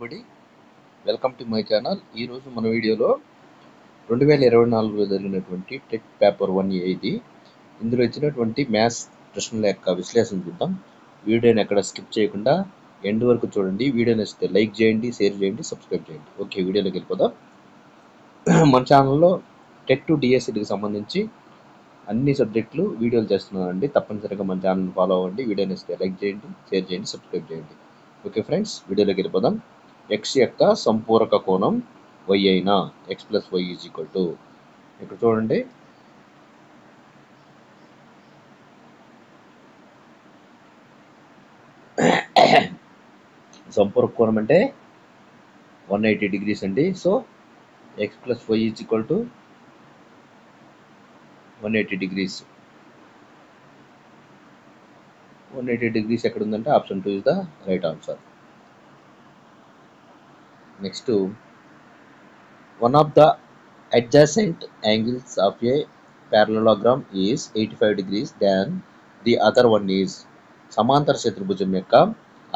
everybody, welcome to my channel. ఈరోజు మన వీడియోలో 2024లో జరిగినటువంటి టెట్ పేపర్ 1A ఇది. ఇందులో ఇచ్చినటువంటి మ్యాథ్స్ ప్రశ్నల యొక్క విశ్లేషణ చూద్దాం. వీడియోని ఎక్కడ స్కిప్ చేయకుండా ఎండ్ వరకు చూడండి. వీడియో నచ్చితే లైక్ చేయండి, షేర్ చేయండి, సబ్స్క్రైబ్ చేయండి. ఓకే, వీడియోలోకి వెళ్ళిపోదాం. మన ఛానల్లో టెట్ టు డిఎస్సికి సంబంధించి అన్ని సబ్జెక్టులు వీడియోలు చేస్తున్నానండి. తప్పనిసరిగా మన ఛానల్ని ఫాలో అవ్వండి. వీడియో నచ్చితే లైక్ చేయండి, షేర్ చేయండి, సబ్స్క్రైబ్ చేయండి. ఓకే ఫ్రెండ్స్, వీడియోలోకి వెళ్ళిపోదాం. x యొక్క సంపూరక కోణం y అయినా x plus y is equal to, ఇక్కడ చూడండి సంపూరక కోణం అంటే 180 degrees అండి. So x plus y is equal to 180 degrees. 180 degrees ఎక్కడ ఉందంటే option 2 is the right answer. Next, one of the adjacent angles of a parallelogram is 85 degrees than the other one is. సమాంతర చతుర్భుజం యొక్క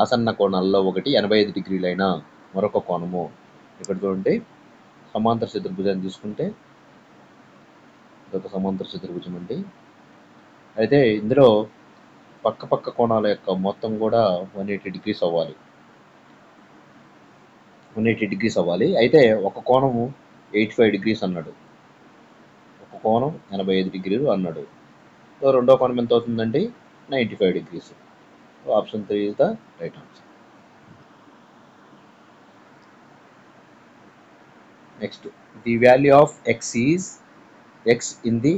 ఆసన్న కోణాల్లో ఒకటి 85 డిగ్రీలైన మరొక కోణము. ఇక్కడ చూడండి, సమాంతర చతుర్భుజాన్ని తీసుకుంటే ఇదొక సమాంతర చతుర్భుజం అండి. అయితే ఇందులో పక్క కోణాల యొక్క మొత్తం కూడా 180 degrees అవ్వాలి. 180 degrees అవ్వాలి. అయితే ఒక కోణము 85 degrees అన్నాడు, ఒక కోణం 85 degrees అన్నాడు. సో రెండో కోణం ఎంత అవుతుందండి? 95 degrees. So option 3 is the right answer. Next, the value of x in the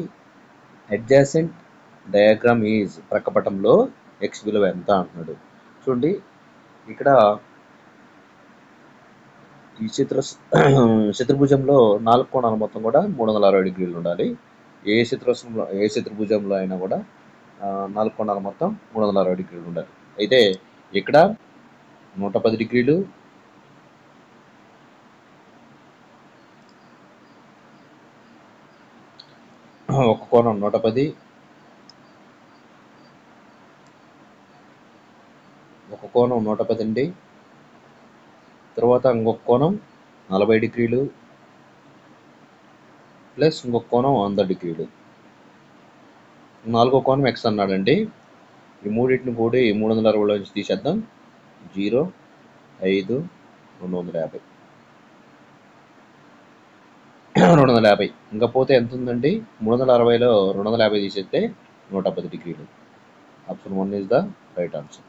adjacent diagram is, ప్రక్కపటంలో x విలువ ఎంత అంటున్నాడు. చూడండి, ఇక్కడ ఈ చతుర్భుజంలో 4 కోణాలు మొత్తం కూడా 360 degrees ఉండాలి. ఏ చతుర్భుజంలో అయినా కూడా 4 కోణాలు మొత్తం 360 degrees ఉండాలి. అయితే ఇక్కడ 110 degrees, ఒక కోణం 110, ఒక కోణం 110 అండి. తర్వాత ఇంకొక కోణం 40 degrees ప్లస్ ఇంకొక కోణం 100 degrees. నాలుగో కోణం ఎక్స్ అన్నాడండి. ఈ మూడింటిని కూడా 360లో నుంచి తీసేద్దాం. 0, 5, 250. 250 ఇంకా పోతే ఎంత ఉందండి? 360లో 250 తీసేస్తే 110 degrees. Option 1 is the right answer.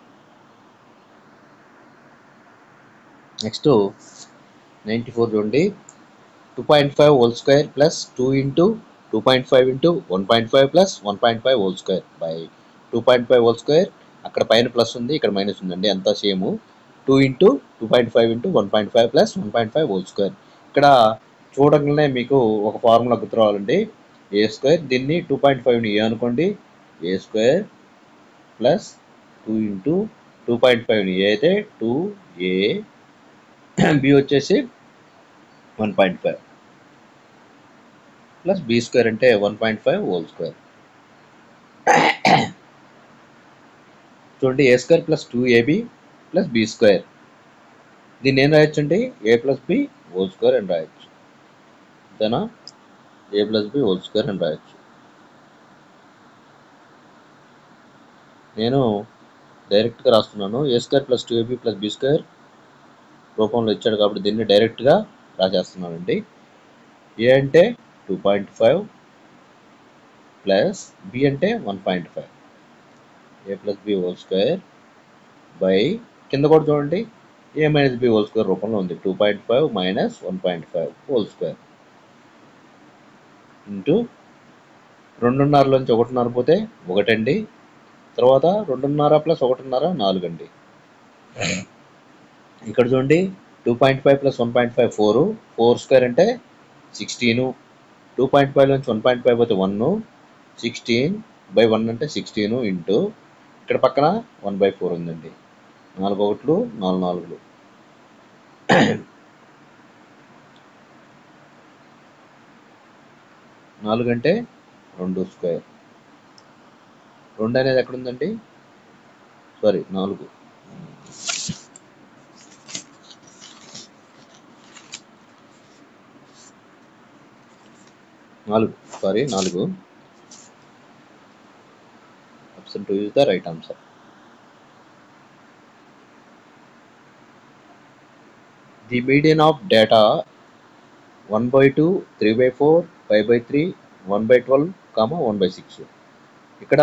Next 94 చూడండి, 2.5 whole square plus 2 into 2.5 into 1.5 plus 1.5 whole square by 2.5 whole square. అక్కడ పైన ప్లస్ ఉంది, ఇక్కడ మైనస్ ఉందండి, అంతా same. 2 into 2.5 into 1.5 plus 1.5 whole square. ఇక్కడ చూడగానే మీకు ఒక ఫార్ములా గుర్తు రావాలండి. ఏ స్క్వేర్, దీన్ని 2.5ని ఏ అనుకోండి, ఏ స్క్వేర్ ప్లస్ 2 into 2.5ని ఏ అయితే 2a, బి వచ్చేసి 1.5 ప్లస్ బి స్క్వేర్ అంటే 1.5 హోల్ స్క్వేర్. చూడండి, A square plus 2ab plus B square, దీన్ని ఏం రాయొచ్చు అండి? A plus B whole square అని రాయొచ్చు. అంతేనా? A plus B whole square అని రాయొచ్చు. నేను డైరెక్ట్గా రాస్తున్నాను. A square plus 2ab plus B square రూపంలో ఇచ్చాడు కాబట్టి దీన్ని డైరెక్ట్గా రాసేస్తున్నానండి. ఏ అంటే 2.5 ప్లస్ బి అంటే 1.5, A plus B whole square by, కింద కూడా చూడండి A minus B whole square రూపంలో ఉంది, 2.5 మైనస్ 1.5 హోల్ స్క్వేర్ ఇంటూ 2.5లోంచి 1.5 పోతే 1 అండి. తర్వాత 2.5 ప్లస్ 1.5 4 అండి. ఇక్కడ చూడండి 2.5 ప్లస్ 1.5 4 స్క్వేర్ అంటే 16. 2.5లోంచి 1.5 పోతే 1, 16 బై 1 అంటే 16 ఇంటూ ఇక్కడ పక్కన 1/4 ఉందండి. 4 1 4 4, 4 అంటే 2 స్క్వేర్. 2 అనేది ఎక్కడ ఉందండి? Sorry 4. 4. Option 2 is the right answer. The median of data 1/2, 3/4, 5/3, 1/12, 1/6. ఇక్కడ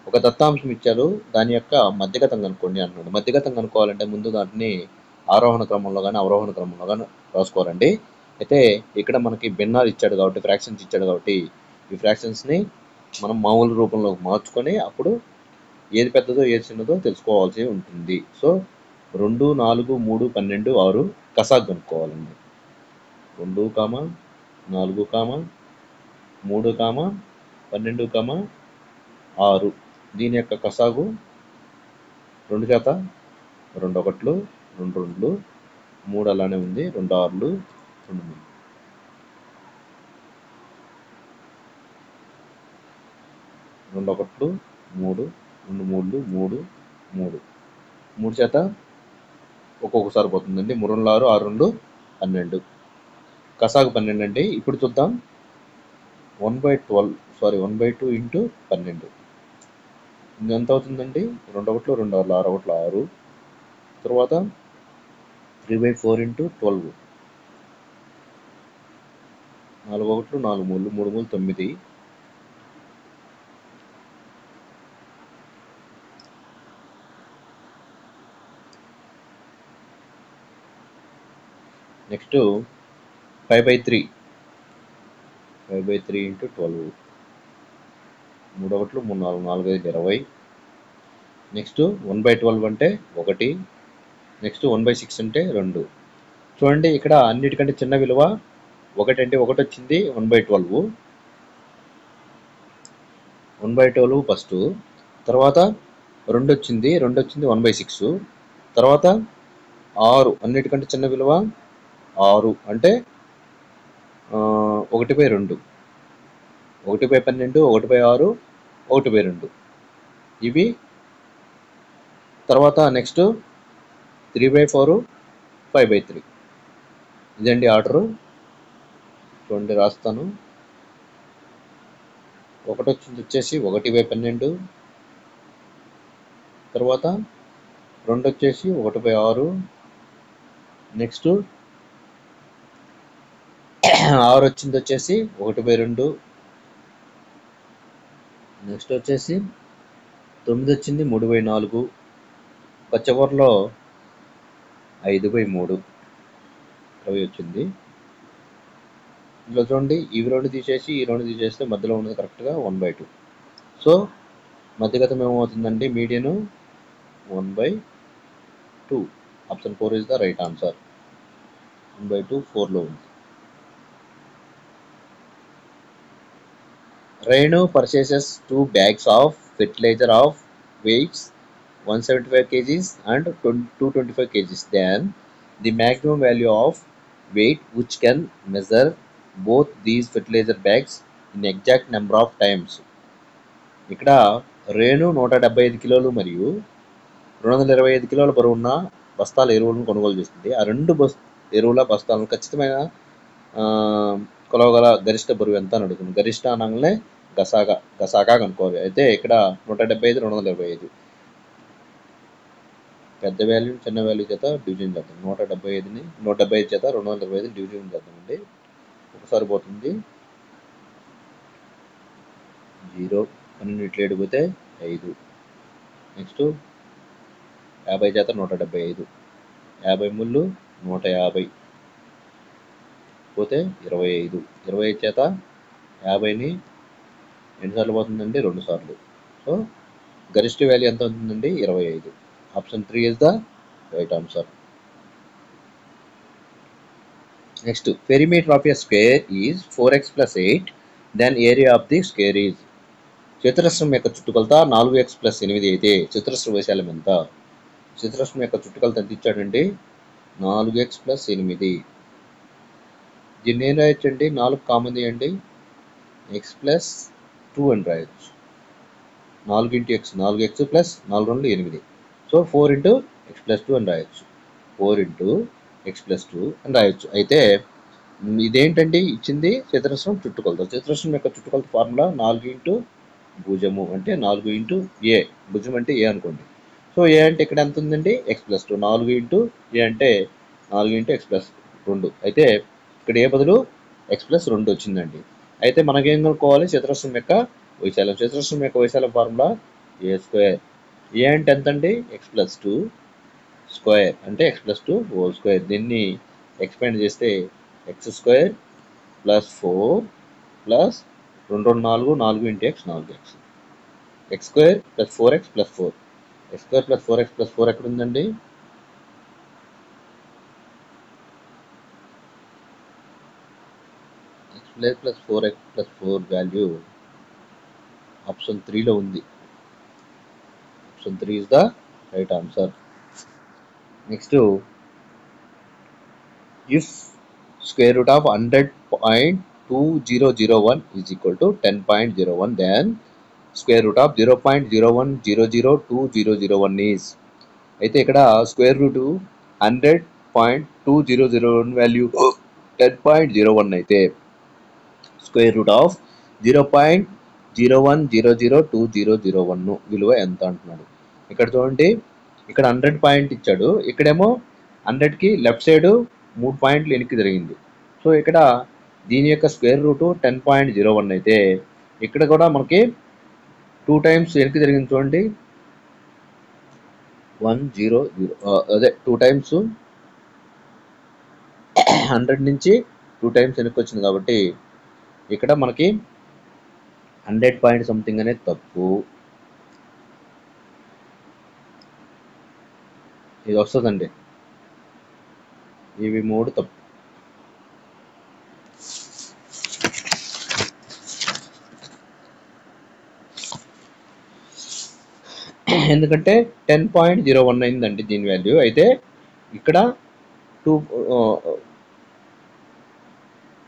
ఒక దత్తాంశం ఇచ్చారు, దాని యొక్క మధ్యగతం కనుక్కోండి అంటున్నాడు. మధ్యగతం కనుక్కోవాలంటే ముందు దాంట్ని ఆరోహణ క్రమంలో కానీ అవరోహణ క్రమంలో కానీ రాసుకోవాలండి. అయితే ఇక్కడ మనకి భిన్నాలు ఇచ్చాడు కాబట్టి, ఫ్రాక్షన్స్ ఇచ్చాడు కాబట్టి, ఈ ఫ్రాక్షన్స్ని మనం మామూలు రూపంలోకి మార్చుకొని అప్పుడు ఏది పెద్దదో ఏది చిన్నదో తెలుసుకోవాల్సి ఉంటుంది. సో 2, 4, 3, 12, 6 కసాగ్ కనుక్కోవాలండి. 2, 4, 3, 12, 6 దీని యొక్క కసాగు 2 చేత 2 1లు 2 2లు 3 అలానే ఉంది, 2 6లు 2 3. 2 1లు 3, 2 3లు 3 3 3 చేత ఒక్కొక్కసారి పోతుందండి. 3 6, 6 2 12. కసాగు 12 అండి. ఇప్పుడు చూద్దాం. 1/2 ఇంటూ 12 ఎంత అవుతుందండి? 2 1లు 2 6లు 6 1లు 6. తర్వాత 3/4 ఇంటూ 12 4 1లు 4 3లు 3 3లు 9. Next 5/3 into 12 3 1లు 3 4 4 5 20. నెక్స్ట్ 1/12 అంటే 1. నెక్స్ట్ 1/6 అంటే 2. చూడండి, ఇక్కడ అన్నిటికంటే చిన్న విలువ 1 అంటే 1 వచ్చింది 1/12. 1/12 ఫస్ట్. తర్వాత 2 వచ్చింది 1/6. తర్వాత 6 అన్నిటికంటే చిన్న విలువ 6 అంటే 1/2. 1/12, 1/6, 1/2 ఇవి. తర్వాత నెక్స్ట్ 3/4, 5/3. ఇదండి ఆర్డరు. చూడండి రాస్తాను. 1 వచ్చింది వచ్చేసి 1/12. తర్వాత 2 వచ్చేసి 1/6. నెక్స్ట్ 6 వచ్చింది వచ్చేసి 1/2. నెక్స్ట్ వచ్చేసి 9 వచ్చింది 3/4. చివరిలో 5/3 20 వచ్చింది. ఇందులో చూడండి, ఇవి 2 తీసేసి ఈ 2 తీసేస్తే మధ్యలో ఉన్నది కరెక్ట్గా 1/2. సో మధ్యగతం ఏమవుతుందండి? మీడియను 1/2. Option 4 is the right answer. 1/2 4లో ఉంది. Renu purchases 2 bags of fertilizer of weights 175 kg and 225 kg. Then the maximum value of weight which can measure both these fertilizer bags in exact number of times. ఇక్కడ రేణు 175 కిలోలు మరియు 225 కిలోల బరువున్న బస్తాల ఎరువులను కొనుగోలు చేస్తుంది. ఆ 2 ఎరువుల బస్తాలను ఖచ్చితమైన కొలవగల గరిష్ట బరువు ఎంత అని అడుగుతుంది. గరిష్ట అనగానే గసాగా కనుక్కోవాలి. అయితే ఇక్కడ 175, 225 పెద్ద వాల్యూ చిన్న వాల్యూ చేత డివిజన్ చేద్దాం. 175 చేత 225 డివిజన్ చేద్దామండి. ఒకసారి పోతుంది 0, 12 ఇట్లా ఏడిపోతే 5. నెక్స్ట్ 50 చేత 175, 50 150 పోతే 25. 25 చేత 50ని ఎన్నిసార్లు పోతుందండి? 2 సార్లు. సో గరిష్ట వాల్యూ ఎంత అవుతుందండి? 25. Option 3 is the right answer. Next, perimeter of a square is 4x + 8. Then area of the square is. చతురస్రం యొక్క చుట్టుకొలత 4x + 8 అయితే చతురస్ర వైశాల్యం ఎంత? చతురస్రం యొక్క చుట్టుకొలత ఎంత ఇచ్చాడండి? 4x + 8. దీన్ని ఏం రాయొచ్చండి? 4 కామన్ తీయండి, x + 2 అని రాయొచ్చు. 4 × x 4x + 4 2 8. సో 4 × x + 2 అని రాయొచ్చు. 4 × x + 2 అని రాయొచ్చు. అయితే ఇదేంటండి ఇచ్చింది చతురస్రం చుట్టుకొలత. చతురస్రం యొక్క చుట్టుకొలత ఫార్ములా 4 ఇంటూ భుజము అంటే 4 ఇంటూ ఏ. భుజం అంటే ఏ అనుకోండి. సో ఏ అంటే ఇక్కడ ఎంత ఉందండి? x+2. 4 ఇంటూ ఏ అంటే 4 ఇంటూ x+2. అయితే ఇక్కడ ఏ బదులు x+2 వచ్చిందండి. అయితే మనకేం కనుక్కోవాలి? చతురస్రం యొక్క వైశాల్యం. చతురస్రం యొక్క వైశాల్యం ఫార్ములా a². ఏ అంటే ఎంత అండి? x+2 స్క్వేర్ అంటే x+2 హోల్ స్క్వేర్. దీన్ని ఎక్స్పాండ్ చేస్తే x² + 4 plus 2 2 4 4 into x 4x. x² + 4x + 4. x² + 4x + 4 ఎక్కడ ఉందండి? x² + 4x + 4 వాల్యూ ఆప్షన్ 3లో ఉంది. Option 3 is the right answer. Next, if square root of 100.2001 is equal to 10.01, then square root of 0.01002001 is. అయితే ఇక్కడ square root 100.2001 value 10.01 అయితే square root of 0.01002001 విలువ ఎంత అంటున్నాడు. ఇక్కడ చూడండి, ఇక్కడ 100 పాయింట్ ఇచ్చాడు, ఇక్కడేమో 100కి లెఫ్ట్ సైడ్ 3 పాయింట్లు వెనక్కి జరిగింది. సో ఇక్కడ దీని యొక్క స్క్వేర్ రూట్ 10.01 అయితే ఇక్కడ కూడా మనకి 2 టైమ్స్ వెనక్కి జరిగింది. చూడండి, 100 అదే 2 టైమ్స్ 100 నుంచి 2 టైమ్స్ వెనక్కి వచ్చింది కాబట్టి ఇక్కడ మనకి 100 పాయింట్ సంథింగ్ అనేది తప్పు. ఇది వస్తుందండి, ఇవి 3 తప్పు. ఎందుకంటే 10.01 అయిందండి దీని వాల్యూ. అయితే ఇక్కడ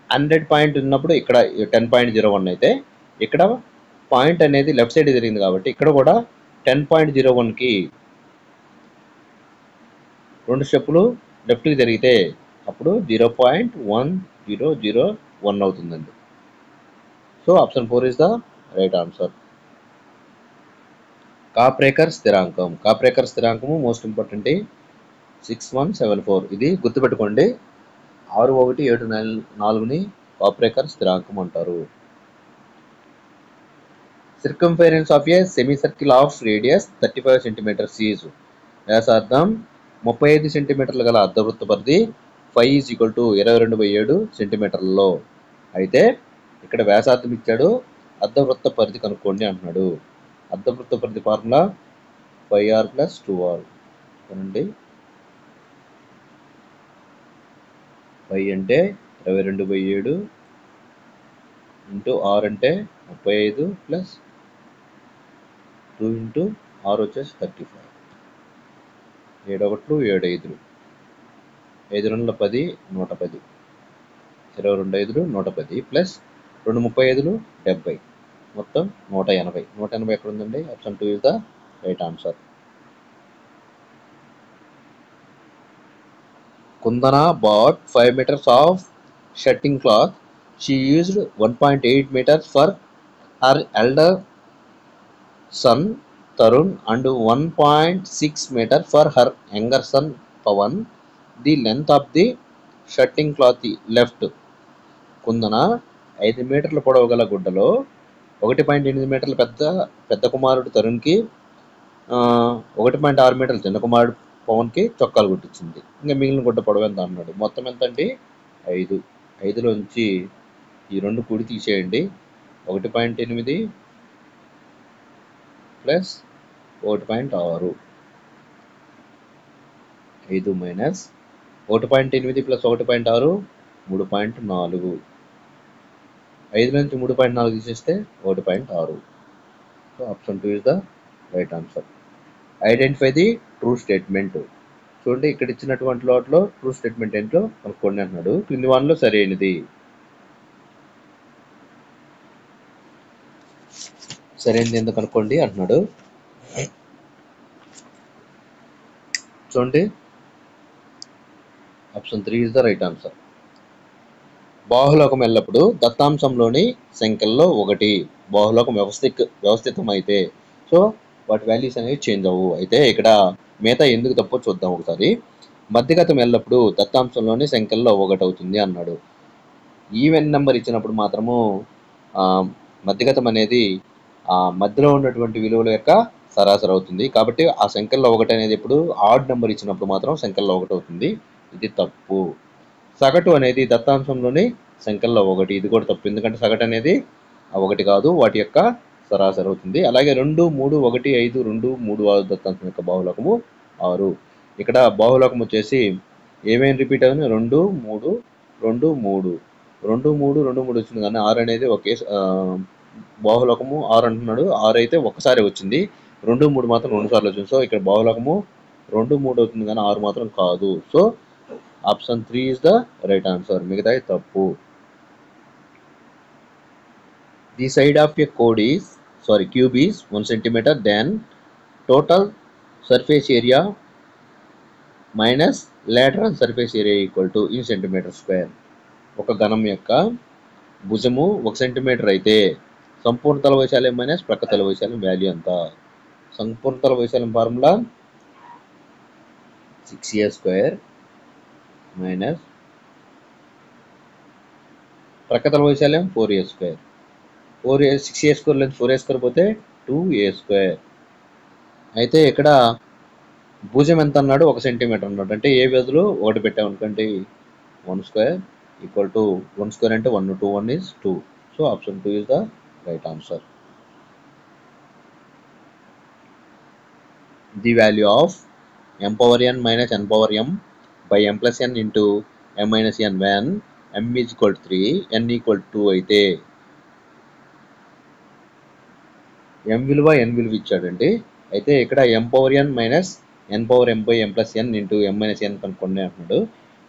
100 పాయింట్ ఉన్నప్పుడు ఇక్కడ 10.01 అయితే ఇక్కడ పాయింట్ అనేది లెఫ్ట్ సైడ్ జరిగింది కాబట్టి ఇక్కడ కూడా 10.01కి 2 స్టెప్పులు లెఫ్ట్కి జరిగితే అప్పుడు 0.1001 అవుతుందండి. So option 4 is the right answer. Kaprekar స్థిరాంకం. కాప్రేకర్ స్థిరాంకము మోస్ట్ ఇంపార్టెంట్ 6174. ఇది గుర్తుపెట్టుకోండి. 6174ని కాప్రేకర్ స్థిరాంకం అంటారు. Circumference of a semicircle of radius 35 cm is. వ్యాసార్థం 35 సెంటీమీటర్లు గల అర్ధవృత్త పరిధి φ = 22/7 సెంటీమీటర్లలో. అయితే ఇక్కడ వ్యాసార్థం ఇచ్చాడు, అర్ధవృత్త పరిధి కనుక్కోండి అంటున్నాడు. అర్ధవృత్త పరిధి ఫార్ములా πr + 2r. చూడండి, φ అంటే 22/7 ఇంటూ r అంటే 35 ప్లస్ 2 ఇంటూ r వచ్చేసి 35. 7 1 7 5 5 2 10 110 22 5 110 ప్లస్ 2 35 70 మొత్తం 180. 180 ఎక్కడ ఉందండి? Option 2 is the right answer. Kundana bought 5 meters of shirting cloth. She used 1.8 meters for her elder son Tarun and 1.6 meters for her younger son Pawan. The length of the shirting cloth left. కుందన 5 మీటర్ల పొడవు గల గుడ్డలో 1.8 మీటర్ల పెద్ద కుమారుడు తరుణ్కి 1.6 మీటర్ల చిన్న కుమారుడు పవన్కి చొక్కాలు కుట్టించింది. ఇంకా మిగిలిన గుడ్డ పొడవు ఎంత అన్నాడు. మొత్తం ఎంత అండి? 5. 5లోంచి ఈ 2 కూడి తీసేయండి. 1.8 ప్లస్ 1.6. 5 minus 1.8 plus 1.6 3.4. 5 నుంచి 3.4 తీసేస్తే 1.6. So option 2 is the right answer. Identify the true statement. చూడండి, ఇక్కడ ఇచ్చినటువంటి వాటిలో ట్రూ స్టేట్మెంట్ ఏంటో కనుక్కోండి అంటున్నాడు. క్రింది వాటిలో సరైనది. సరైనది ఎందుకు కనుక్కోండి అంటున్నాడు. చూడండి, option 3 is the right answer. బాహులోకం ఎల్లప్పుడు దత్తాంశంలోని సంఖ్యల్లో ఒకటి బాహులోకం వ్యవస్థితం అయితే సో వాటి వాల్యూస్ అనేవి చేంజ్ అవ్వవు. అయితే ఇక్కడ మిగతా ఎందుకు తప్పో చూద్దాం ఒకసారి. మధ్యగతం ఎల్లప్పుడు దత్తాంశంలోని సంఖ్యల్లో ఒకటి అవుతుంది అన్నాడు. ఈవెన్ నెంబర్ ఇచ్చినప్పుడు మాత్రము మధ్యగతం అనేది మధ్యలో ఉన్నటువంటి విలువల యొక్క సరాసరి అవుతుంది. కాబట్టి ఆ సంఖ్యల్లో ఒకటి అనేది ఎప్పుడు ఆడ్ నెంబర్ ఇచ్చినప్పుడు మాత్రం సంఖ్యల్లో ఒకటి అవుతుంది. ఇది తప్పు. సగటు అనేది దత్తాంశంలోని సంఖ్యల్లో ఒకటి, ఇది కూడా తప్పు. ఎందుకంటే సగటు అనేది ఒకటి కాదు, వాటి యొక్క సరాసరి అవుతుంది. అలాగే 2, 3, 1, 5, 2, 3, 6 దత్తాంశం యొక్క బాహులోకము 6. ఇక్కడ బాహులోకం వచ్చేసి ఏమేమి రిపీట్ అవుతుంది? 2, 3, 2, 3, 2, 3, 2, 3 వచ్చింది. కానీ 6 అనేది ఒకే బాహులోకము 6 అంటున్నాడు. 6 అయితే ఒక్కసారి వచ్చింది, 2, 3 మాత్రం 2 సార్లు వచ్చింది. సో ఇక్కడ బాహులోకము 2, 3 అవుతుంది కానీ 6 మాత్రం కాదు. So option 3 is the right answer. మిగతాయి తప్పు. The side of a cube is 1 centimeter, then total surface area minus lateral surface area equal to in centimeter square. ఒక ఘనం యొక్క భుజము 1 సెంటీమీటర్ అయితే సంపూర్ణ తల వైశాల్యం మైనస్ ప్రక్క తల వైశాల్యం వాల్యూ ఎంత? సంపూర్ణ తల వైశాల్యం ఫార్ములా 6a² మైనస్ ప్రక్క తల వైశాల్యం 4a². 6a² లేదు 4a² పోతే 2a². అయితే ఇక్కడ భుజం ఎంత అన్నాడు? 1 సెంటీమీటర్ అన్నాడు. అంటే ఏ బదులు 1 పెట్టామనుకోండి 1² ఈక్వల్ టు 1² అంటే 1, 2, 1 is 2. So option 2 is the right answer. The value of m power n minus n power m by m plus n into m minus n when m is equal to 3, n equal to 2 అయితే m విలువ n విలువ ఇచ్చాడండి. అయితే ఇక్కడ m power n minus n power m by m plus n into m minus n కనుక్కోండి అంటున్నాడు.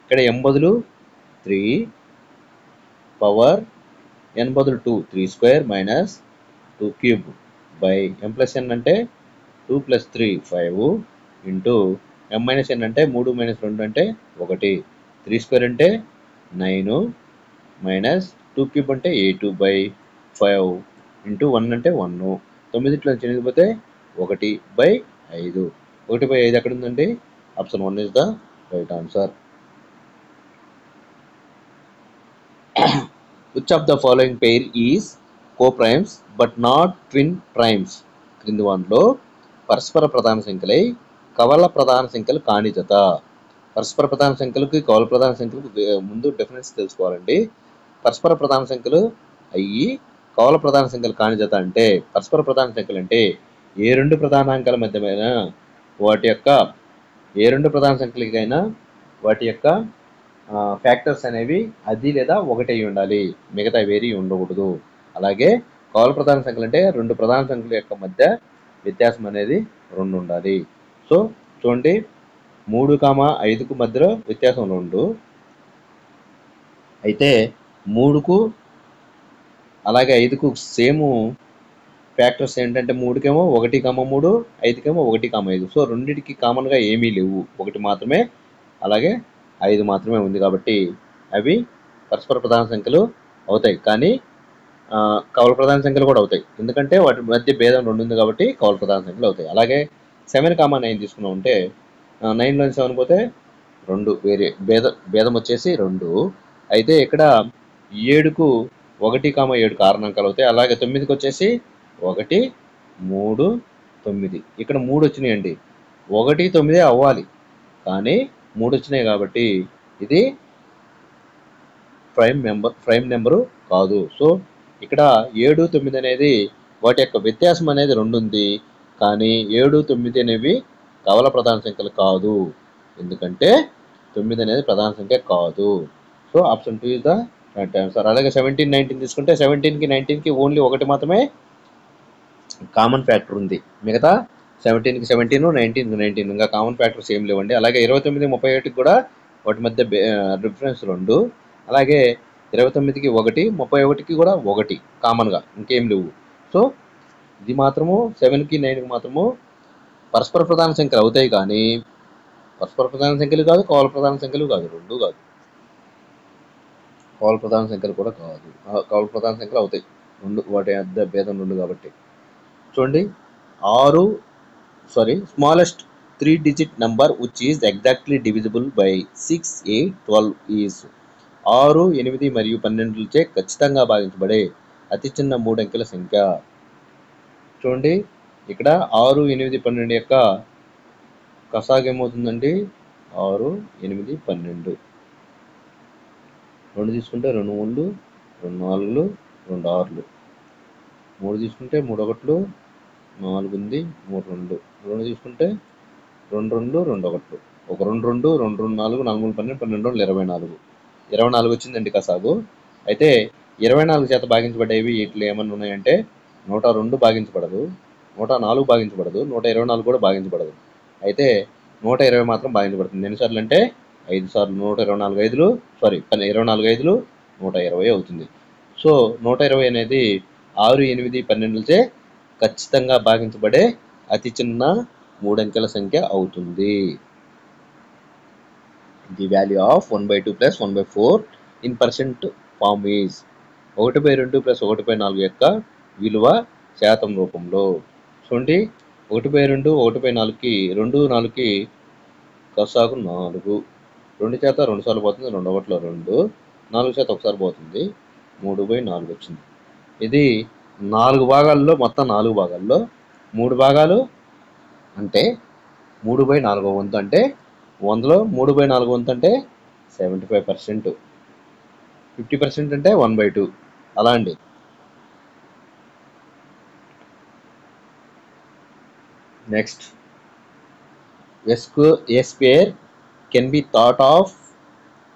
ఇక్కడ m బదులు 3 పవర్ n బదులు 2 3² minus 2³ by m plus n అంటే 2 plus 3 5 into m minus n అంటే 3 minus 2 అంటే 1 3² అంటే 9 మైనస్ 2³ అంటే 8 బై 5 ఇంటూ 1 అంటే 1 9 చిన్నదిపోతే 1/5 1/5 ఎక్కడ ఉందండి? Option 1 is the right answer. Which of the following pair is co-primes but not twin primes? క్రింది వాటిలో పరస్పర ప్రధాన సంఖ్యలై కవల ప్రధాన సంఖ్యలు కాని జత. పరస్పర ప్రధాన సంఖ్యలకి కవల ప్రధాన సంఖ్యలకు ముందు డిఫరెన్స్ తెలుసుకోవాలండి. పరస్పర ప్రధాన సంఖ్యలు అయ్యి కవల ప్రధాన సంఖ్యలు కాని జత అంటే పరస్పర ప్రధాన సంఖ్యలు అంటే ఏ రెండు ప్రధానాంకాల మధ్యమైన వాటి యొక్క ఏ రెండు ప్రధాన సంఖ్యలకైనా వాటి యొక్క ఫ్యాక్టర్స్ అనేవి అది లేదా ఒకటి అయి ఉండాలి, మిగతా వేరీ ఉండకూడదు. అలాగే కవల ప్రధాన సంఖ్యలు అంటే రెండు ప్రధాన సంఖ్యల యొక్క మధ్య వ్యత్యాసం అనేది 2 ఉండాలి. సో చూడండి 3, 5కు మధ్యలో వ్యత్యాసం 2 అయితే 3కు అలాగే 5కు సేమ్ ఫ్యాక్టర్స్ ఏంటంటే 3కేమో 1, 3 5కేమో 1, 5. సో రెండింటికి కామన్గా ఏమీ లేవు, 1 మాత్రమే అలాగే 5 మాత్రమే ఉంది. కాబట్టి అవి పరస్పర ప్రధాన సంఖ్యలు అవుతాయి, కానీ కవల ప్రధాన సంఖ్యలు కూడా అవుతాయి. ఎందుకంటే వాటి మధ్య భేదం 2 ఉంది కాబట్టి కవల ప్రధాన సంఖ్యలు అవుతాయి. అలాగే 7, 9 తీసుకున్నాం అంటే 9లో 7 పోతే 2 వేరే భేదం వచ్చేసి 2. అయితే ఇక్కడ 7కు 1, 7 కారణాంకాలు అవుతాయి. అలాగే 9కి వచ్చేసి 1, 3, 9. ఇక్కడ 3 వచ్చినాయండి. 1, 9 అవ్వాలి, కానీ 3 వచ్చినాయి కాబట్టి ఇది ప్రైమ్ నెంబరు కాదు. సో ఇక్కడ 7, 9 అనేది వాటి యొక్క వ్యత్యాసం అనేది 2 ఉంది, కానీ 7, 9 అనేవి కవల ప్రధాన సంఖ్యలు కాదు, ఎందుకంటే 9 అనేది ప్రధాన సంఖ్య కాదు. So option 2 is the right answer. అలాగే 17, 19 తీసుకుంటే 17కి 19కి ఓన్లీ 1 మాత్రమే కామన్ ఫ్యాక్టర్ ఉంది, మిగతా 17కి 17, 19కి 19 ఇంకా కామన్ ఫ్యాక్టర్స్ ఏం లేవండి. అలాగే 29, 31కి కూడా వాటి మధ్య డిఫరెన్స్ 2. అలాగే 29కి 1, 31కి కూడా 1 కామన్గా ఇంకేం లేవు. సో ఇది మాత్రము 7కి 9కి మాత్రము పరస్పర ప్రధాన సంఖ్యలు అవుతాయి, కానీ పరస్పర ప్రధాన సంఖ్యలు కాదు, కవల ప్రధాన సంఖ్యలు కాదు, 2 కాదు. కౌల ప్రధాన సంఖ్యలు కూడా కాదు. కౌల ప్రధాన సంఖ్యలు అవుతాయి రెండు, వాటి మధ్య భేదం రెండు కాబట్టి. చూడండి, ఆరు smallest 3-digit number which is exactly divisible by 6, 8, 12 is 6, 8 మరియు 12చే ఖచ్చితంగా భాగించబడే అతి చిన్న 3 అంకెల సంఖ్య. చూడండి, ఇక్కడ 6, 8, 12 యొక్క కసాగు ఏమవుతుందండి? 6, 8, 12. 2 తీసుకుంటే 2 3లు, 2 4లు, 2 6లు. 3 తీసుకుంటే 3 1లు, 4 ఉంది, 3 2. 2 తీసుకుంటే 2 2, 2 1. ఒక 2 2, 2 2 4, 4 3 12, 12 2 24. 24 వచ్చిందండి కసాగు. అయితే 24 చేత భాగించబడేవి వీటిలో ఏమన్నా ఉన్నాయంటే 102 భాగించబడదు, 104 భాగించబడదు, 124 కూడా భాగించబడదు. అయితే 120 మాత్రం భాగించబడుతుంది. ఎన్నిసార్లు అంటే 5 సార్లు. 124 ఐదులు 24 ఐదులు 120 అవుతుంది. సో 120 అనేది 6, 8, 12చే ఖచ్చితంగా భాగించబడే అతి చిన్న 3 అంకెల సంఖ్య అవుతుంది. The value of 1/2 + 1/4 in percent form is 1/2 + 1/4 యొక్క విలువ శాతం రూపంలో. చూడండి, 1/2 1/4కి 2 4కి కసాగు 4. 2 చేత 2 సార్లు పోతుంది, 2 1లో 2, 4 చేత ఒకసారి పోతుంది, 3/4 వచ్చింది. ఇది 4 భాగాల్లో, మొత్తం 4 భాగాల్లో 3 భాగాలు అంటే 3/4 వంతు అంటే 100లో 3/4 వంతు అంటే 75%. 50% అంటే 1/2. అలా అండి. Next, a square can be thought of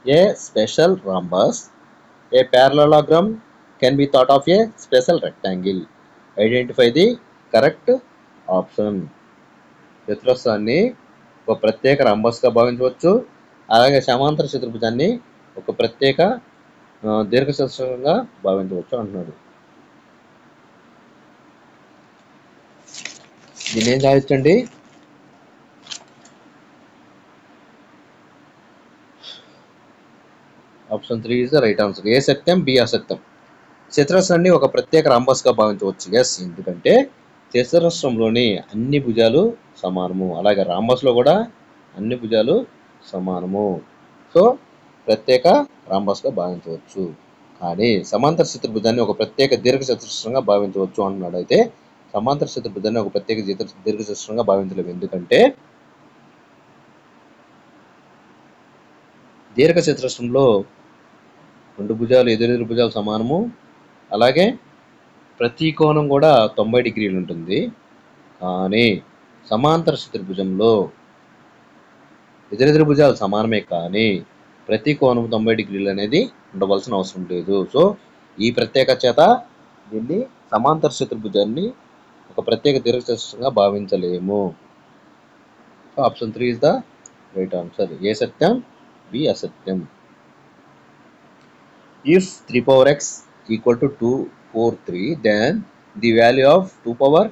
a special rhombus. A parallelogram can be thought of a special rectangle. Identify the correct option. చతురస్రాన్ని ఒక ప్రత్యేక రంబస్గా భావించవచ్చు, అలాగే సమాంతర చతుర్భుజాన్ని ఒక ప్రత్యేక దీర్ఘచతురస్రంగా భావించవచ్చు అంటున్నాడు. దీన్ని ఏం సాధించండి? Option 3 is the right answer. A సత్యం, బి అసత్యం. చతురస్రాన్ని ఒక ప్రత్యేక రంబస్గా భావించవచ్చు. ఎస్, ఎందుకంటే చతురస్రంలోని అన్ని భుజాలు సమానము, అలాగే రాంబస్లో కూడా అన్ని భుజాలు సమానము. సో ప్రత్యేక రాంబస్గా భావించవచ్చు. కానీ సమాంతర చతుర్భుజాన్ని ఒక ప్రత్యేక దీర్ఘచతురస్రంగా భావించవచ్చు అంటున్నాడు. అయితే సమాంతర చతుర్భుజాన్ని ఒక ప్రత్యేక దీర్ఘచతురస్రంగా భావించలేము, ఎందుకంటే దీర్ఘచతురస్రంలో రెండు భుజాలు, ఎదురెదురు భుజాలు సమానము, అలాగే ప్రతి కోణం కూడా 90 డిగ్రీలు ఉంటుంది. కానీ సమాంతర చతుర్భుజంలో ఎదురెదురు భుజాలు సమానమే, కానీ ప్రతి కోణం 90 డిగ్రీలు అనేది ఉండవలసిన అవసరం లేదు. సో ఈ ప్రత్యేక చేత దీన్ని సమాంతర చతుర్భుజాన్ని ఒక ప్రత్యేక దీర్ఘచతురస్రంగా భావించలేము. So option 3 is the right answer. A సత్యం, బి అసత్యం. If 3 power x equal to 2, 4, 3, then the value of 2 power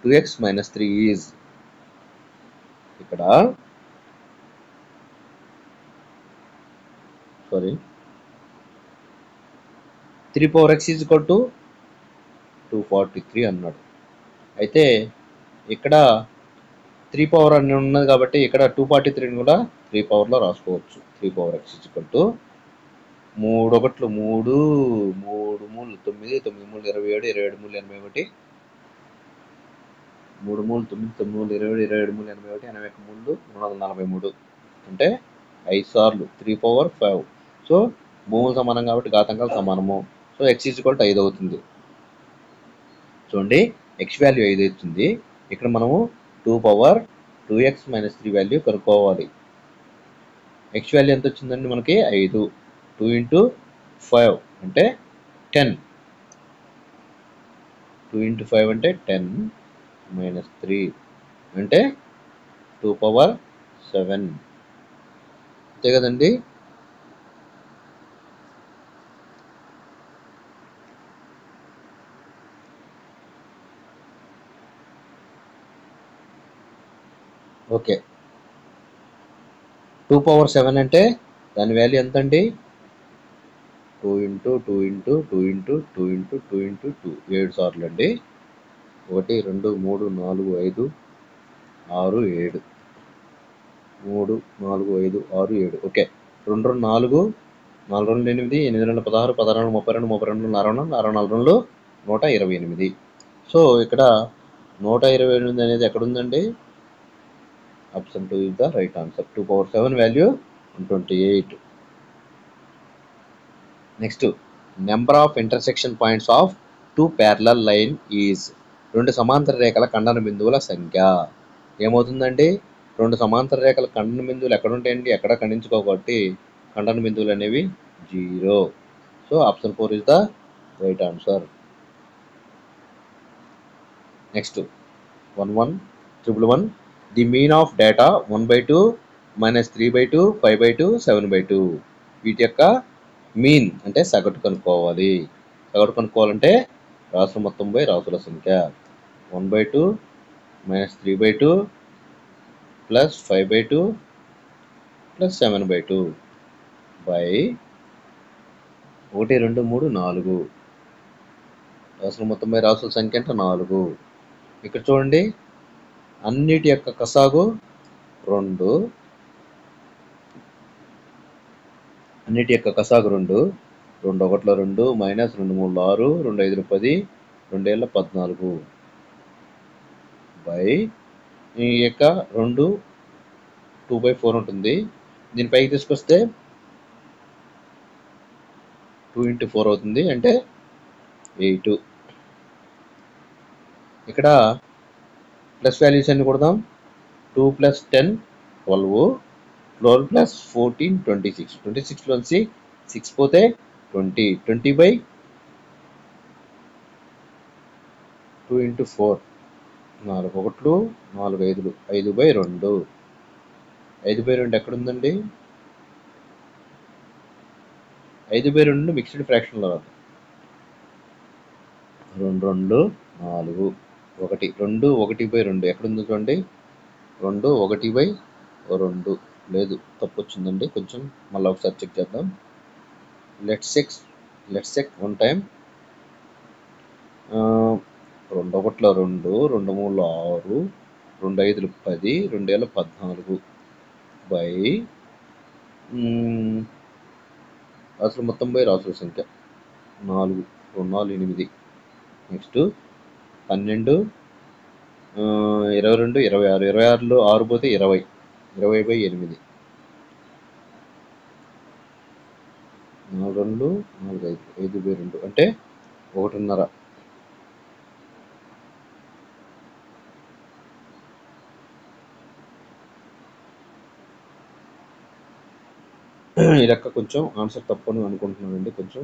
2x minus 3 is. ఇక్కడ 3 power x is equal to 243 అన్నాడు. అయితే ఇక్కడ 3 power అని ఉన్నది కాబట్టి ఇక్కడ 243ని కూడా 3 powerలో రాసుకోవచ్చు. 3 power x is equal to 3 1 3, 3 3 9, 9 3 27, 27 3 81, 3 3 9, 9 3 27, 27 3 81, 81 3 343 అంటే 5 సార్లు 3 power 5. సో భూములు సమానం కాబట్టి ఘాతాంకాలు సమానము. So x is equal to 5 అవుతుంది. చూడండి, x వాల్యూ 5 అవుతుంది. ఇక్కడ మనము 2 power 2x minus 3 వాల్యూ కనుక్కోవాలి. x వాల్యూ ఎంత వచ్చిందండి మనకి? 5. 2 into 5 అంటే 10. 2 into 5 అంటే 10 minus 3 అంటే 2 power 7. అంతే కదండి. ఓకే, 2 power 7 అంటే దాని వాల్యూ ఎంత అండి? 2 into 2 into 2 into 2 into 2 into 2 7 సార్లు అండి. 1 2 3 4 5 6 7 3 4 5 6 7 ఓకే. 2 2 4 4 2 8 8 2 16 16 32 32 62 64 128. సో ఇక్కడ 128 అనేది ఎక్కడ ఉందండి? Option 2 is the right answer. 2 power 7 value 128. Next, number of intersection points of 2 parallel line is. 2 సమాంతర రేఖల ఖండన బిందువుల సంఖ్య ఏమవుతుందండి? 2 సమాంతర రేఖల ఖండన బిందువులు ఎక్కడ ఉంటాయండి? ఎక్కడ ఖండించుకోబట్టి ఖండన బిందువులు అనేవి 0. So option 4 is the right answer. Next 11 the mean of data 1/2 -3/2 5/2 7/2. వీటి యొక్క మీన్ అంటే సగటు కనుక్కోవాలి. సగటు కనుక్కోవాలంటే రాసుల మొత్తం బై రాసుల సంఖ్య. 1/2 -3/2 +5/2 +7/2 బై 1 2 3 4. రాసుల మొత్తం బై రాసుల సంఖ్య అంటే 4. ఇక్కడ చూడండి, అన్నిటి యొక్క కసాగు 2. అన్నిటి యొక్క కసాగు 2. 2 1 2 -2 3 6 2 5 10 2 7 14 బై ఈ యొక్క 2 2/4 ఉంటుంది. దీని పైకి తీసుకొస్తే 2 × 4 అవుతుంది, అంటే 8. ఇక్కడ ప్లస్ వాల్యూస్ అన్ని కొడదాం. 2 + 10 12 12 + 14 26. 26 లోంచి 6 పోతే 20. 20/2 × 4 4 1 4 5 5/2. 5/2 ఎక్కడ ఉందండి? 5/2 మిక్స్డ్ ఫ్రాక్షన్లో రాదు. 2 2 4 1 2 1/2 ఎక్కడ ఉంది చూడండి? 2 1/2 లేదు, తప్పు వచ్చిందండి. కొంచెం మళ్ళీ ఒకసారి చెక్ చేద్దాం. Let's check one time. 2 1 2 2 3 6 2 5 10 2 7 14 by రాసుల మొత్తం బై రాసుల సంఖ్య 4. 2 4 8. నెక్స్ట్ 12 22 26. 26లో 6 పోతే 20. 20/8. 4 2 4 5 5/2 అంటే 1.5. ఈ లెక్క కొంచెం ఆన్సర్ తప్పని అనుకుంటున్నానండి. కొంచెం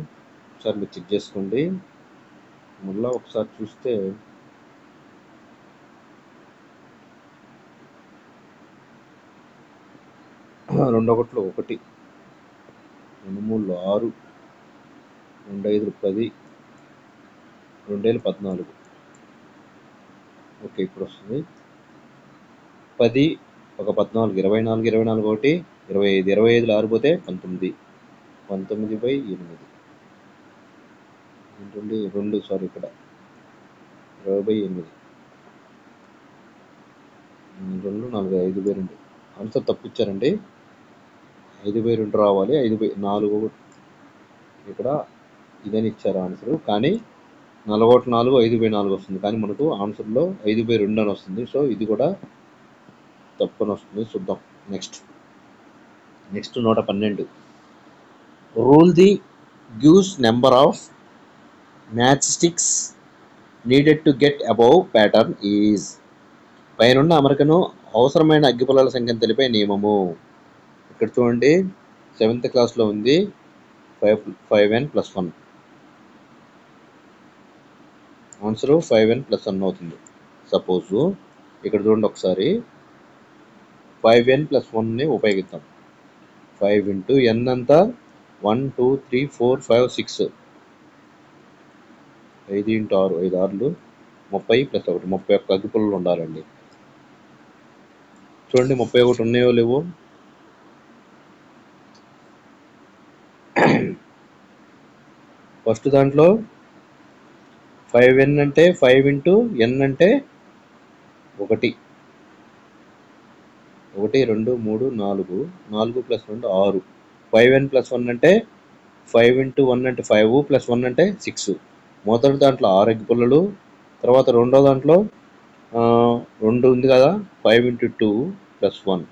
ఒకసారి మీరు చెక్ చేసుకోండి. మళ్ళీ ఒకసారి చూస్తే 2 1 1 2 3 6 2 5 10 2 7 14. ఓకే, ఇప్పుడు వస్తుంది 10 1 14 24 24 1 25 25లో 6 పోతే 19 19/8. 2 సారీ, ఇక్కడ 20/8. 2 4 5/2. ఆన్సర్ తప్పు ఇచ్చారండి. 5/2 రావాలి. 5/4 ఇక్కడ ఇదని ఇచ్చారు ఆన్సర్. కానీ 4 4 5/4 వస్తుంది. కానీ మనకు ఆన్సర్లో 5/2 అని వస్తుంది. సో ఇది కూడా తప్పని వస్తుంది. చూద్దాం. Next 112. Rule the gives number of match sticks needed to get above pattern is. పైనున్న అమరికను అవసరమైన అగ్గిపుల్లల సంఖ్యను తెలిపే నియమము. ఇక్కడ చూడండి, 7th క్లాస్లో ఉంది. 5n + 1. ఆన్సరు 5n + 1 అవుతుంది. సపోజు ఇక్కడ చూడండి ఒకసారి, 5n + 1ని ఉపయోగిద్దాం. 5 × n అంతా 1 2 3 4 5 6. 5 × 6 5 6లు 30 + 1 31 అగ్గిపుల్లలు ఉండాలండి. చూడండి 31 ఉన్నాయో లేవో. ఫస్ట్ దాంట్లో 5n అంటే 5 ఇంటూ n అంటే 1 1 2 3 4 4 ప్లస్ 2 6 5n ప్లస్ 1 అంటే 5 ఇంటూ 1 అంటే 5 ప్లస్ 1 అంటే 6. మొదటి దాంట్లో 6 ఎగ్ పుల్లలు, తర్వాత రెండో దాంట్లో 2 ఉంది కదా, 5 ఇంటూ 2 ప్లస్ 1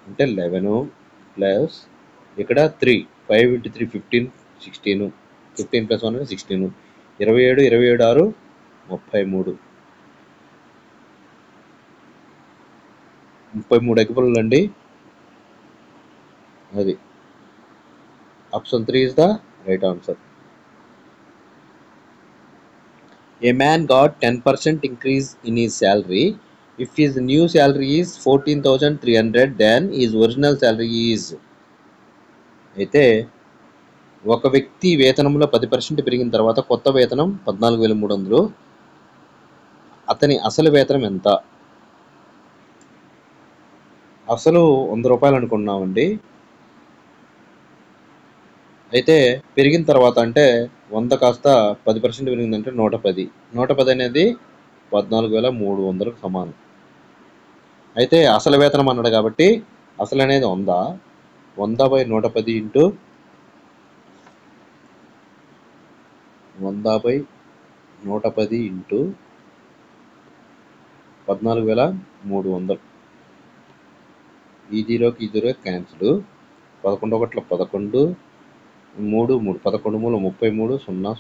అంటే 11 ప్లస్ ఇక్కడ 3 5 ఇంటూ 3 15 16 15 ప్లస్ 1 అంటే 16 27 27 6 33 33 ఎగ్ పుల్లలు అండి. అది option 3 is the right answer. A man got 10% increase in his salary. If his new salary is 14,300, then his original salary is. అయితే ఒక వ్యక్తి వేతనంలో 10% పెరిగిన తర్వాత కొత్త వేతనం 14,300. అతని అసలు వేతనం ఎంత? అసలు 100 రూపాయలు అనుకున్నామండి. అయితే పెరిగిన తర్వాత అంటే 100 కాస్త 10% పెరిగిందంటే 110. 110 అనేది 14,300కు సమానం. అయితే అసలు వేతనం అన్నాడు కాబట్టి అసలు అనేది 100. 100/110 ఇంటూ 100/110 ఇంటూ 14,300. ఈ జీరోకి ఈ జీరో క్యాన్సిల్. 11 ఒకట్ల 11, 3 3 11 మూల 33 0 0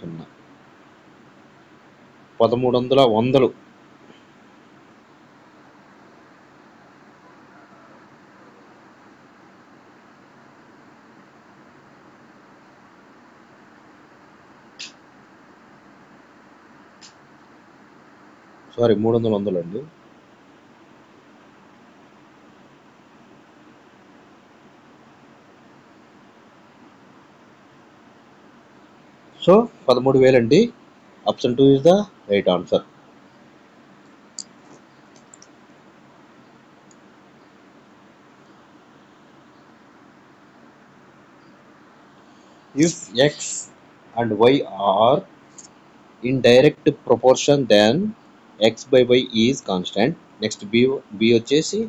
1300 సారీ 300 అండి. సో 13,000 అండి. Option 2 is the right answer. If x and y are in direct proportion, then x by y is constant. Next b వచ్చేసి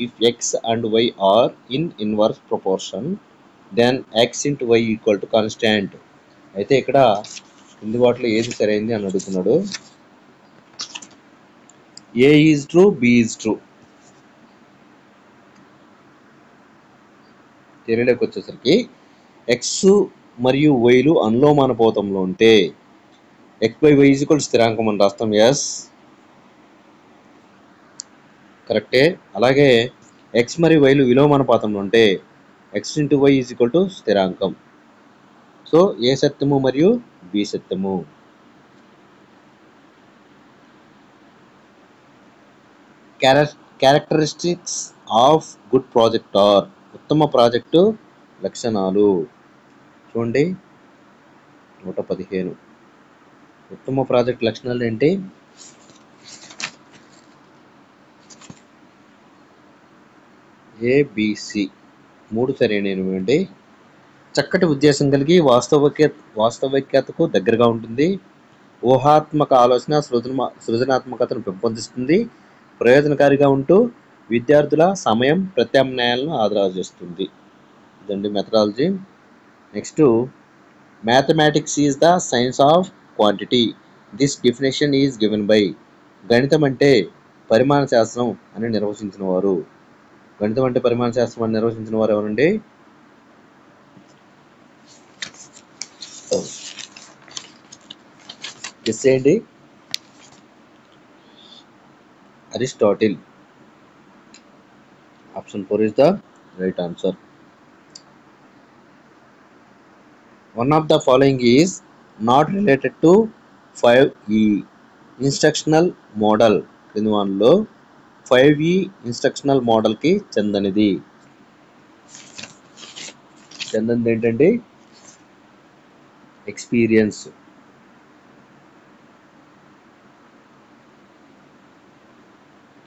if x and y are in inverse proportion, then x into y equal to constant. అయితే ఇక్కడ కింది వాటిలో ఏది సరైంది అని అడుగుతున్నాడు. A is true, B is true. థియరీలోకి వచ్చేసరికి ఎక్స్ మరియు వైలు అనులోమానుపాతంలో ఉంటే X by Y is equal స్థిరాంకం అని రాస్తాం. ఎస్ కరెక్టే. అలాగే ఎక్స్ మరియు వైలు విలోమానుపాతంలో ఉంటే x into y is equal to స్థిరాంకం. సో ఏ సత్యము మరియు బి సత్యము. Characteristics of good project are. ఉత్తమ ప్రాజెక్టు లక్షణాలు చూడండి 115. ఉత్తమ ప్రాజెక్ట్ లక్షణాలు ఏంటి? ఏబిసి 3 సరైనవి. చక్కటి ఉద్దేశం కలిగి వాస్తవికతకు దగ్గరగా ఉంటుంది. ఊహాత్మక ఆలోచన సృజనాత్మకతను పెంపొందిస్తుంది. ప్రయోజనకారిగా ఉంటూ విద్యార్థుల సమయం ప్రత్యామ్నాయాలను ఆదా చేస్తుంది. ఇదండి methodology. Next mathematics is the science of quantity. This definition is given by. గణితం అంటే పరిమాణ శాస్త్రం అని నిర్వచించిన వారు. గణితం అంటే పరిమాణ శాస్త్రం అని నిర్వచించిన వారు ఎవరండి? గెస్ చేయండి. Aristotle. Option 4 is the right answer. One of the following is not related to 5E instructional model. క్రింది వానిలో 5E instructional model కి చెందనిది ఏంటండి? ఎక్స్పీరియన్స్.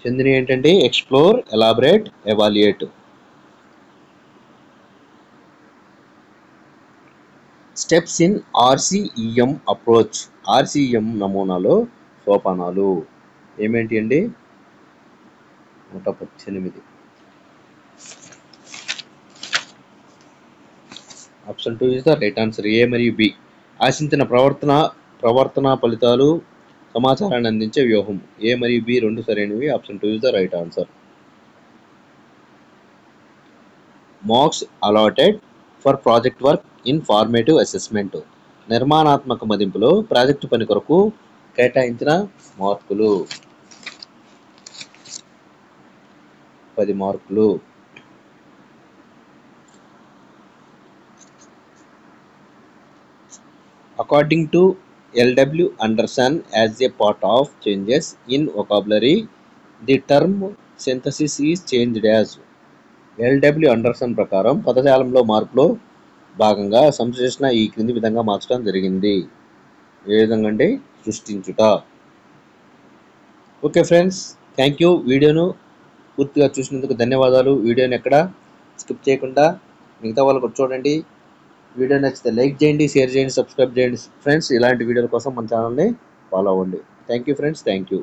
చెందిన ఏంటంటే explore, elaborate, evaluate. Steps in RCEM approach. RCEM నమూనాలో సోపానాలు ఏమేంటి అండి? 118. Option 2 is the right answer. A మరియు బి. ఆశించిన ప్రవర్తన ఫలితాలు సమాచారాన్ని అందించే వ్యూహం. ఏ మరియు బి రెండు సరైనవి. Option 2 is the right answer. Marks allotted for project work in formative assessment. నిర్మాణాత్మక మదింపులో ప్రాజెక్టు పని కొరకు కేటాయించిన మార్కులు 10 మార్కులు. According to L.W. Anderson, as a part of changes in vocabulary, the term synthesis is changed as. L.W. Anderson ప్రకారం పదజాలంలో మార్పులో భాగంగా సంశ్లేషణ ఈ క్రింది విధంగా మార్చడం జరిగింది. ఏ విధంగా అంటే సృష్టించుట. Okay friends, thank you. వీడియోను పూర్తిగా చూసినందుకు ధన్యవాదాలు. వీడియోని ఎక్కడ స్కిప్ చేయకుండా మిగతా వాళ్ళకు చూడండి. వీడియో నచ్చితే లైక్ చేయండి, షేర్ చేయండి, సబ్స్క్రైబ్ చేయండి ఫ్రెండ్స్. ఇలాంటి వీడియోల కోసం మన ఛానల్ని ఫాలో అవ్వండి. Thank you friends, thank you.